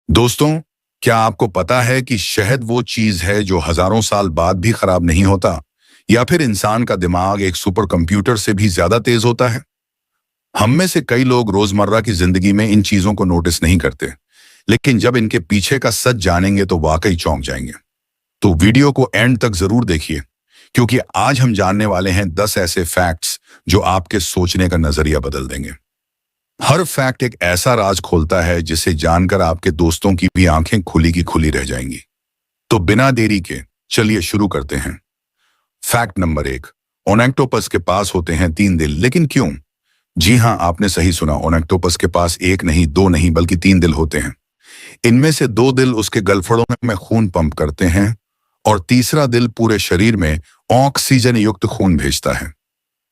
दोस्तों, क्या आपको पता है कि शहद वो चीज है जो हजारों साल बाद भी खराब नहीं होता? या फिर इंसान का दिमाग एक सुपर कंप्यूटर से भी ज्यादा तेज होता है? हम में से कई लोग रोजमर्रा की जिंदगी में इन चीजों को नोटिस नहीं करते, लेकिन जब इनके पीछे का सच जानेंगे तो वाकई चौंक जाएंगे। तो वीडियो को एंड तक जरूर देखिए, क्योंकि आज हम जानने वाले हैं 10 ऐसे फैक्ट्स जो आपके सोचने का नजरिया बदल देंगे। हर फैक्ट एक ऐसा राज खोलता है जिसे जानकर आपके दोस्तों की भी आंखें खुली की खुली रह जाएंगी। तो बिना देरी के चलिए शुरू करते हैं। Fact number 1। ओनेक्टोपस के पास होते हैं 3 दिल, लेकिन क्यों? जी हां, आपने सही सुना। ओनेक्टोपस के पास एक नहीं, दो नहीं, बल्कि 3 दिल होते हैं। इनमें से 2 दिल उसके गलफड़ों में खून पंप करते हैं और तीसरा दिल पूरे शरीर में ऑक्सीजन युक्त खून भेजता है।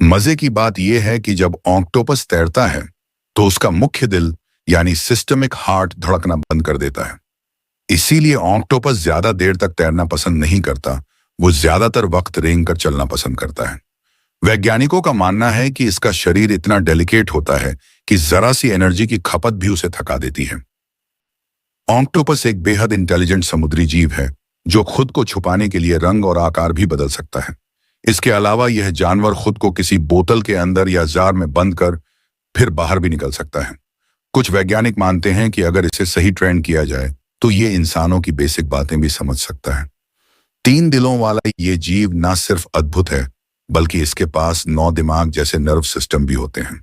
मजे की बात यह है कि जब ऑक्टोपस तैरता है तो उसका मुख्य दिल यानी सिस्टमिक हार्ट धड़कना बंद कर देता है। इसीलिए ऑक्टोपस ज्यादा देर तक तैरना पसंद नहीं करता, वो ज्यादातर वक्त रेंग कर चलना पसंद करता है। वैज्ञानिकों का मानना है कि इसका शरीर इतना डेलिकेट होता है कि जरा सी एनर्जी की खपत भी उसे थका देती है। ऑक्टोपस एक बेहद इंटेलिजेंट समुद्री जीव है जो खुद को छुपाने के लिए रंग और आकार भी बदल सकता है। इसके अलावा यह जानवर खुद को किसी बोतल के अंदर या जार में बंद कर फिर बाहर भी निकल सकता है। कुछ वैज्ञानिक मानते हैं कि अगर इसे सही ट्रेन किया जाए तो ये इंसानों की बेसिक बातें भी समझ सकता है। 3 दिलों वाला ये जीव ना सिर्फ अद्भुत है, बल्कि इसके पास 9 दिमाग जैसे नर्व सिस्टम भी होते हैं।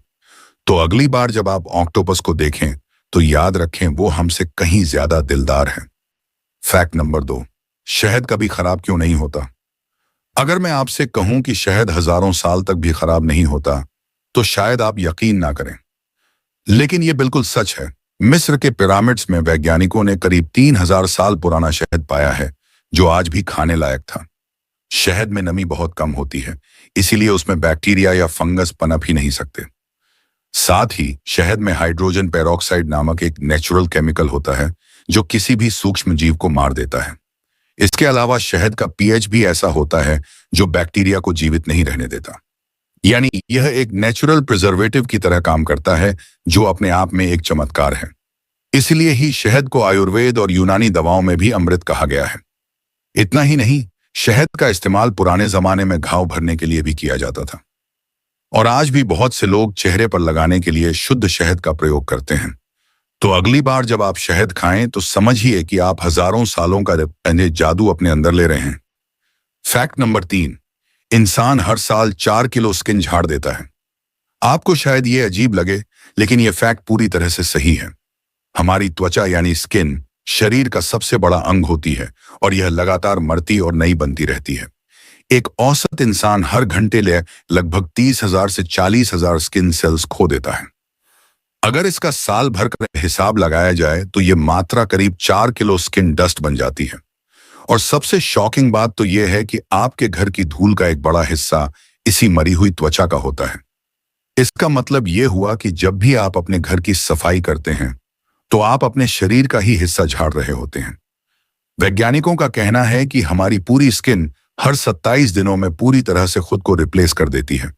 तो अगली बार जब आप ऑक्टोपस को देखें तो याद रखें वो हमसे कहीं ज्यादा दिलदार है। Fact number 2। शहद कभी खराब क्यों नहीं होता? अगर मैं आपसे कहूं कि शहद हजारों साल तक भी खराब नहीं होता तो शायद आप यकीन ना करें, लेकिन यह बिल्कुल सच है। मिस्र के पिरामिड्स में वैज्ञानिकों ने करीब 3000 साल पुराना शहद पाया है जो आज भी खाने लायक था। शहद में नमी बहुत कम होती है, इसीलिए उसमें बैक्टीरिया या फंगस पनप ही नहीं सकते। साथ ही शहद में हाइड्रोजन पेरोक्साइड नामक एक नेचुरल केमिकल होता है जो किसी भी सूक्ष्म जीव को मार देता है। इसके अलावा शहद का पीएच भी ऐसा होता है जो बैक्टीरिया को जीवित नहीं रहने देता। यानी यह एक नेचुरल प्रिजर्वेटिव की तरह काम करता है जो अपने आप में एक चमत्कार है। इसलिए ही शहद को आयुर्वेद और यूनानी दवाओं में भी अमृत कहा गया है। इतना ही नहीं, शहद का इस्तेमाल पुराने जमाने में घाव भरने के लिए भी किया जाता था और आज भी बहुत से लोग चेहरे पर लगाने के लिए शुद्ध शहद का प्रयोग करते हैं। तो अगली बार जब आप शहद खाएं तो समझिए कि आप हजारों सालों का जादू अपने अंदर ले रहे हैं। Fact number 3। इंसान हर साल 4 किलो स्किन झाड़ देता है। आपको शायद ये अजीब लगे, लेकिन यह फैक्ट पूरी तरह से सही है। हमारी त्वचा यानी स्किन शरीर का सबसे बड़ा अंग होती है और यह लगातार मरती और नई बनती रहती है। एक औसत इंसान हर घंटे लगभग 30,000 से 40,000 स्किन सेल्स खो देता है। अगर इसका साल भर का हिसाब लगाया जाए तो यह मात्रा करीब 4 किलो स्किन डस्ट बन जाती है। और सबसे शॉकिंग बात तो यह है कि आपके घर की धूल का एक बड़ा हिस्सा इसी मरी हुई त्वचा का होता है। इसका मतलब यह हुआ कि जब भी आप अपने घर की सफाई करते हैं तो आप अपने शरीर का ही हिस्सा झाड़ रहे होते हैं। वैज्ञानिकों का कहना है कि हमारी पूरी स्किन हर 27 दिनों में पूरी तरह से खुद को रिप्लेस कर देती है।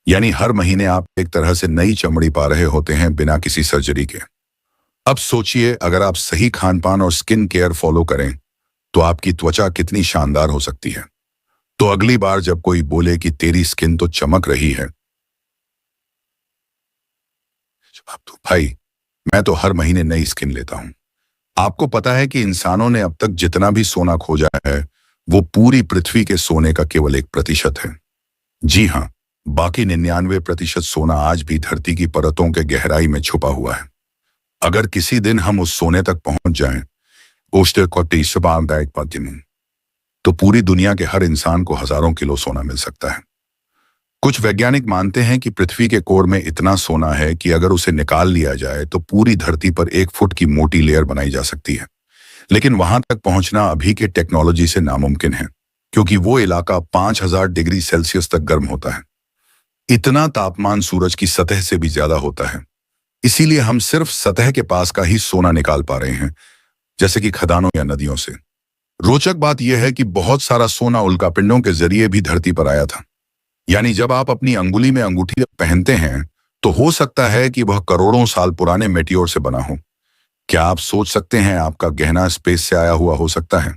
यानी हर महीने आप एक तरह से नई चमड़ी पा रहे होते हैं बिना किसी सर्जरी के। अब सोचिए, अगर आप सही खान पान और स्किन केयर फॉलो करें तो आपकी त्वचा कितनी शानदार हो सकती है। तो अगली बार जब कोई बोले कि तेरी स्किन तो चमक रही है, जवाब दो, भाई मैं तो हर महीने नई स्किन लेता हूं। आपको पता है कि इंसानों ने अब तक जितना भी सोना खोजा है वो पूरी पृथ्वी के सोने का केवल 1% है। जी हां, बाकी 99% सोना आज भी धरती की परतों के गहराई में छुपा हुआ है। अगर किसी दिन हम उस सोने तक पहुंच जाएं तो पूरी दुनिया के हर इंसान को हजारों किलो सोना मिल सकता है। कुछ वैज्ञानिक मानते हैं कि पृथ्वी के कोर में इतना सोना है कि अगर उसे निकाल लिया जाए तो पूरी धरती पर 1 फुट की मोटी लेयर बनाई जा सकती है। लेकिन वहां तक पहुंचना अभी के टेक्नोलॉजी से नामुमकिन है, क्योंकि वो इलाका 5000 डिग्री सेल्सियस तक गर्म होता है। इतना तापमान सूरज की सतह से भी ज्यादा होता है। इसीलिए हम सिर्फ सतह के पास का ही सोना निकाल पा रहे हैं, जैसे कि खदानों या नदियों से। रोचक बात यह है कि बहुत सारा सोना उल्कापिंडों के जरिए भी धरती पर आया था। यानी जब आप अपनी अंगुली में अंगूठी पहनते हैं तो हो सकता है कि वह करोड़ों साल पुराने मेटियोर से बना हो। क्या आप सोच सकते हैं आपका गहना स्पेस से आया हुआ हो सकता है?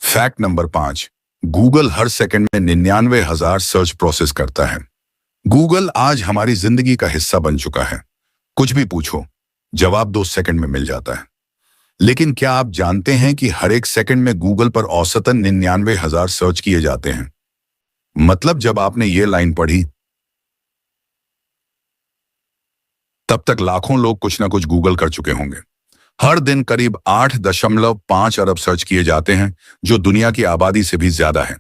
Fact number 5। गूगल हर सेकंड में 99,000 सर्च प्रोसेस करता है। गूगल आज हमारी जिंदगी का हिस्सा बन चुका है। कुछ भी पूछो, जवाब 2 सेकंड में मिल जाता है। लेकिन क्या आप जानते हैं कि हर एक सेकंड में गूगल पर औसतन 99,000 सर्च किए जाते हैं? मतलब जब आपने ये लाइन पढ़ी, तब तक लाखों लोग कुछ ना कुछ गूगल कर चुके होंगे। हर दिन करीब 8.5 अरब सर्च किए जाते हैं, जो दुनिया की आबादी से भी ज्यादा है।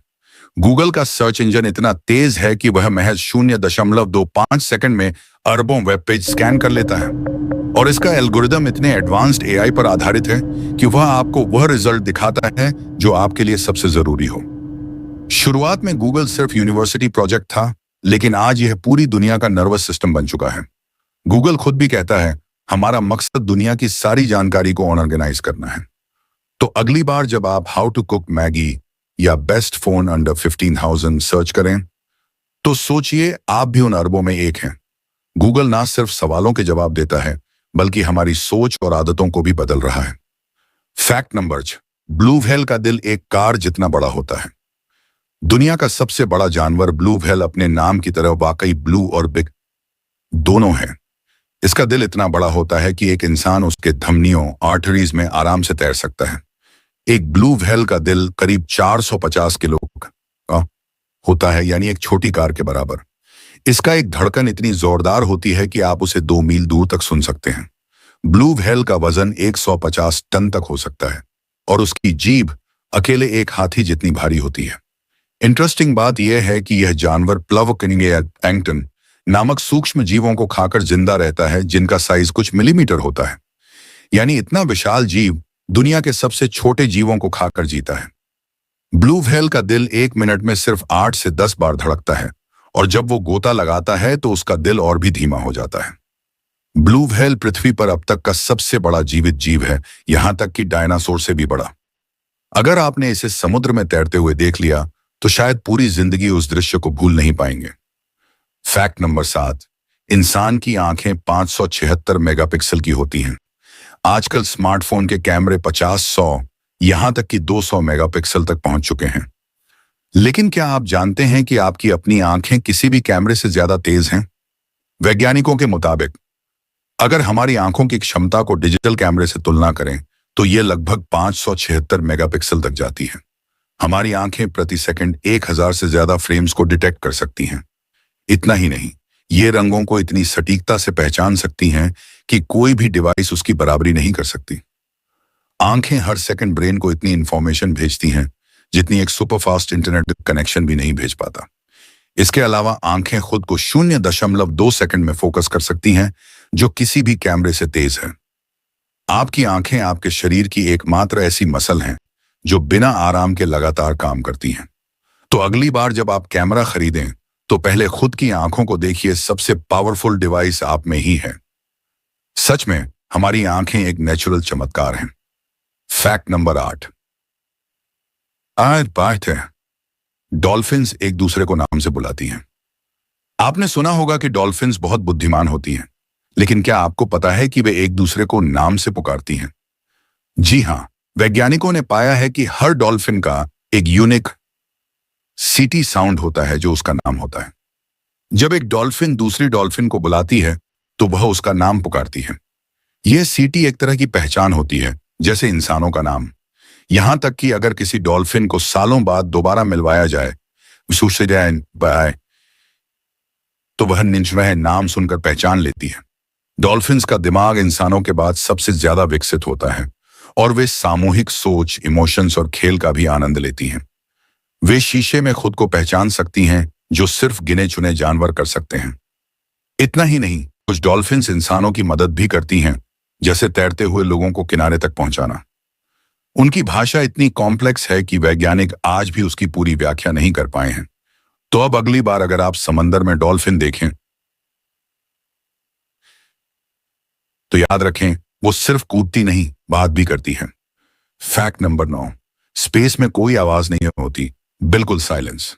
गूगल का सर्च इंजन इतना तेज है कि वह महज 0.25 सेकंड में अरबों वेब पेज स्कैन कर लेता है। और इसका एल्गोरिदम इतने एडवांस्ड एआई पर आधारित है कि वह आपको वह रिजल्ट दिखाता है जो आपके लिए सबसे जरूरी हो। शुरुआत में गूगल सिर्फ यूनिवर्सिटी प्रोजेक्ट था, लेकिन आज यह पूरी दुनिया का नर्वस सिस्टम बन चुका है। गूगल खुद भी कहता है, हमारा मकसद दुनिया की सारी जानकारी को ऑर्गेनाइज करना है। तो अगली बार जब आप हाउ टू कुक मैगी या बेस्ट फोन अंडर 15,000 सर्च करें, तो सोचिए आप भी उन अरबों में एक हैं। गूगल ना सिर्फ सवालों के जवाब देता है, बल्कि हमारी सोच और आदतों को भी बदल रहा है। Fact number 6। ब्लू व्हेल का दिल एक कार जितना बड़ा होता है। दुनिया का सबसे बड़ा जानवर ब्लू व्हेल अपने नाम की तरह वाकई ब्लू और बिग दोनों है। इसका दिल इतना बड़ा होता है कि एक इंसान उसके धमनियों आर्टरीज में आराम से तैर सकता है। एक ब्लू व्हेल का दिल करीब 450 किलो का होता है, यानी एक छोटी कार के बराबर। इसका एक धड़कन इतनी जोरदार होती है कि आप उसे 2 मील दूर तक सुन सकते हैं। ब्लू व्हेल का वजन 150 टन तक हो सकता है और उसकी जीभ अकेले एक हाथी जितनी भारी होती है। इंटरेस्टिंग बात यह है कि यह जानवर प्लवकनिंगटन नामक सूक्ष्म जीवों को खाकर जिंदा रहता है, जिनका साइज कुछ मिलीमीटर होता है। यानी इतना विशाल जीव दुनिया के सबसे छोटे जीवों को खाकर जीता है। ब्लू व्हेल का दिल 1 मिनट में सिर्फ 8 से 10 बार धड़कता है और जब वो गोता लगाता है तो उसका दिल और भी धीमा हो जाता है। ब्लू व्हेल पृथ्वी पर अब तक का सबसे बड़ा जीवित जीव है, यहां तक कि डायनासोर से भी बड़ा। अगर आपने इसे समुद्र में तैरते हुए देख लिया तो शायद पूरी जिंदगी उस दृश्य को भूल नहीं पाएंगे। Fact number 7। इंसान की आंखें 576 मेगापिक्सल की होती हैं। आजकल स्मार्टफोन के कैमरे 50, 100, यहां तक कि 200 मेगापिक्सल तक पहुंच चुके हैं। लेकिन क्या आप जानते हैं कि आपकी अपनी आंखें किसी भी कैमरे से ज्यादा तेज हैं? वैज्ञानिकों के मुताबिक अगर हमारी आंखों की क्षमता को डिजिटल कैमरे से तुलना करें तो यह लगभग 576 मेगापिक्सल तक जाती है। हमारी आंखें प्रति सेकंड 1000 से ज्यादा फ्रेम्स को डिटेक्ट कर सकती हैं। इतना ही नहीं, ये रंगों को इतनी सटीकता से पहचान सकती हैं कि कोई भी डिवाइस उसकी बराबरी नहीं कर सकती। आंखें हर सेकंड ब्रेन को इतनी इंफॉर्मेशन भेजती हैं जितनी एक सुपरफास्ट इंटरनेट कनेक्शन भी नहीं भेज पाता। इसके अलावा आंखें खुद को 0.2 सेकंड में फोकस कर सकती हैं, जो किसी भी कैमरे से तेज है। आपकी आंखें आपके शरीर की एकमात्र ऐसी मसल हैं जो बिना आराम के लगातार काम करती हैं। तो अगली बार जब आप कैमरा खरीदें तो पहले खुद की आंखों को देखिए, सबसे पावरफुल डिवाइस आप में ही है। सच में हमारी आंखें एक नेचुरल चमत्कार हैं। Fact number 8। आज बात है, डॉल्फिन्स एक दूसरे को नाम से बुलाती हैं। आपने सुना होगा कि डॉल्फिन्स बहुत बुद्धिमान होती हैं, लेकिन क्या आपको पता है कि वे एक दूसरे को नाम से पुकारती हैं? जी हां, वैज्ञानिकों ने पाया है कि हर डॉल्फिन का एक यूनिक सीटी साउंड होता है जो उसका नाम होता है। जब एक डॉल्फिन दूसरी डॉल्फिन को बुलाती है तो वह उसका नाम पुकारती है। यह सीटी एक तरह की पहचान होती है, जैसे इंसानों का नाम। यहां तक कि अगर किसी डॉल्फिन को सालों बाद दोबारा मिलवाया जाए तो वह वह नाम सुनकर पहचान लेती है। डॉल्फिन्स का दिमाग इंसानों के बाद सबसे ज्यादा विकसित होता है और वे सामूहिक सोच, इमोशंस और खेल का भी आनंद लेती हैं। वे शीशे में खुद को पहचान सकती हैं, जो सिर्फ गिने चुने जानवर कर सकते हैं। इतना ही नहीं, कुछ डॉल्फिन्स इंसानों की मदद भी करती हैं, जैसे तैरते हुए लोगों को किनारे तक पहुंचाना। उनकी भाषा इतनी कॉम्प्लेक्स है कि वैज्ञानिक आज भी उसकी पूरी व्याख्या नहीं कर पाए हैं। तो अब अगली बार अगर आप समंदर में डॉल्फिन देखें तो याद रखें, वो सिर्फ कूदती नहीं, बात भी करती है। Fact number 9। स्पेस में कोई आवाज नहीं होती, बिल्कुल साइलेंस।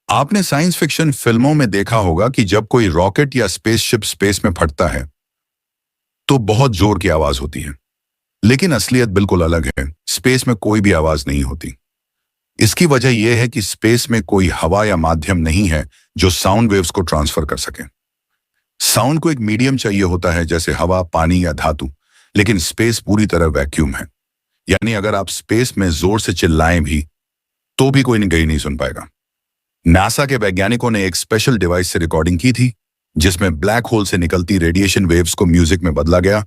आपने साइंस फिक्शन फिल्मों में देखा होगा कि जब कोई रॉकेट या स्पेसशिप स्पेस में फटता है तो बहुत जोर की आवाज होती है, लेकिन असलियत बिल्कुल अलग है। स्पेस में कोई भी आवाज नहीं होती। इसकी वजह यह है कि स्पेस में कोई हवा या माध्यम नहीं है जो साउंड वेव्स को ट्रांसफर कर सके। साउंड को एक मीडियम चाहिए होता है, जैसे हवा, पानी या धातु, लेकिन स्पेस पूरी तरह वैक्यूम है। यानी अगर आप स्पेस में जोर से चिल्लाएं भी तो भी कोई नहीं सुन पाएगा। नासा के वैज्ञानिकों ने एक स्पेशल डिवाइस से रिकॉर्डिंग की थी, जिसमें ब्लैक होल से निकलती रेडिएशन वेव्स को म्यूजिक में बदला गया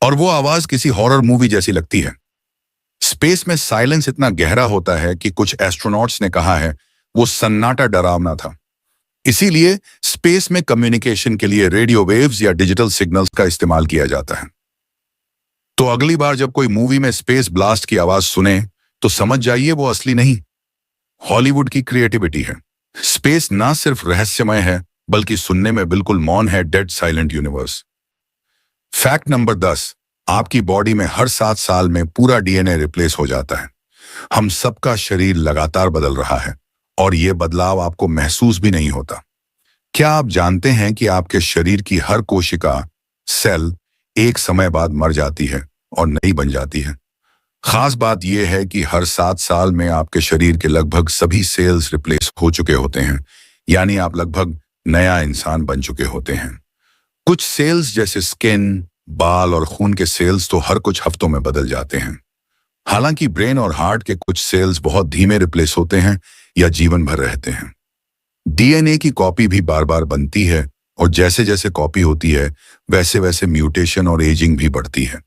और वो आवाज किसी हॉरर मूवी जैसी लगती है। स्पेस में साइलेंस इतना गहरा होता है कि कुछ एस्ट्रोनॉट्स ने कहा है वो सन्नाटा डरावना था। इसीलिए स्पेस में कम्युनिकेशन के लिए रेडियो वेव्स या डिजिटल सिग्नल्स का इस्तेमाल किया जाता है। तो अगली बार जब कोई मूवी में स्पेस ब्लास्ट की आवाज सुने तो समझ जाइए वो असली नहीं, हॉलीवुड की क्रिएटिविटी है। स्पेस ना सिर्फ रहस्यमय है बल्कि सुनने में बिल्कुल मौन है। Dead silent universe. Fact number 10, आपकी बॉडी में हर 7 साल में पूरा डीएनए रिप्लेस हो जाता है। हम सबका शरीर लगातार बदल रहा है और यह बदलाव आपको महसूस भी नहीं होता। क्या आप जानते हैं कि आपके शरीर की हर कोशिका, सेल एक समय बाद मर जाती है और नई बन जाती है? खास बात यह है कि हर 7 साल में आपके शरीर के लगभग सभी सेल्स रिप्लेस हो चुके होते हैं, यानी आप लगभग नया इंसान बन चुके होते हैं। कुछ सेल्स जैसे स्किन, बाल और खून के सेल्स तो हर कुछ हफ्तों में बदल जाते हैं। हालांकि ब्रेन और हार्ट के कुछ सेल्स बहुत धीमे रिप्लेस होते हैं या जीवन भर रहते हैं। डीएनए की कॉपी भी बार बार बनती है और जैसे जैसे कॉपी होती है वैसे वैसे म्यूटेशन और एजिंग भी बढ़ती है।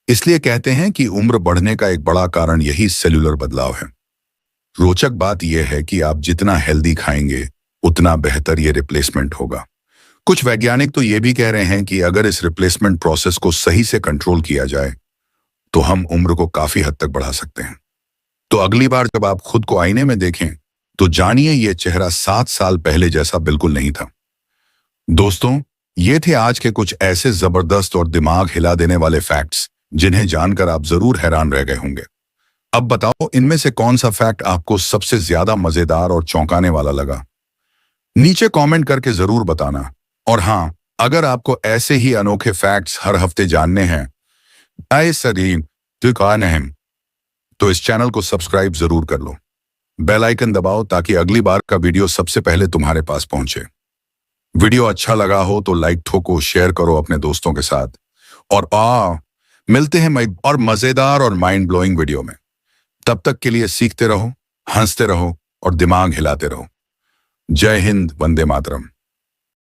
इसलिए कहते हैं कि उम्र बढ़ने का एक बड़ा कारण यही सेल्यूलर बदलाव है। रोचक बात यह है कि आप जितना हेल्दी खाएंगे उतना बेहतर ये रिप्लेसमेंट होगा। कुछ वैज्ञानिक तो ये भी कह रहे हैं कि अगर इस रिप्लेसमेंट प्रोसेस को सही से कंट्रोल किया जाए तो हम उम्र को काफी हद तक बढ़ा सकते हैं। तो अगली बार जब आप खुद को आईने में देखें तो जानिए ये चेहरा 7 साल पहले जैसा बिल्कुल नहीं था। दोस्तों, ये थे आज के कुछ ऐसे जबरदस्त और दिमाग हिला देने वाले फैक्ट्स जिन्हें जानकर आप जरूर हैरान रह गए होंगे। अब बताओ, इनमें से कौन सा फैक्ट आपको सबसे ज्यादा मजेदार और चौंकाने वाला लगा? नीचे कमेंट करके जरूर बताना। और हाँ, अगर आपको ऐसे ही अनोखे फैक्ट्स हर हफ्ते जानने हैं तो इस चैनल को सब्सक्राइब जरूर कर लो। बेल आइकन दबाओ ताकि अगली बार का वीडियो सबसे पहले तुम्हारे पास पहुंचे। वीडियो अच्छा लगा हो तो लाइक ठोको, शेयर करो अपने दोस्तों के साथ। और मिलते हैं और मजेदार और माइंड ब्लोइंग वीडियो में। तब तक के लिए सीखते रहो, हंसते रहो और दिमाग हिलाते रहो। जय हिंद, वंदे मातरम।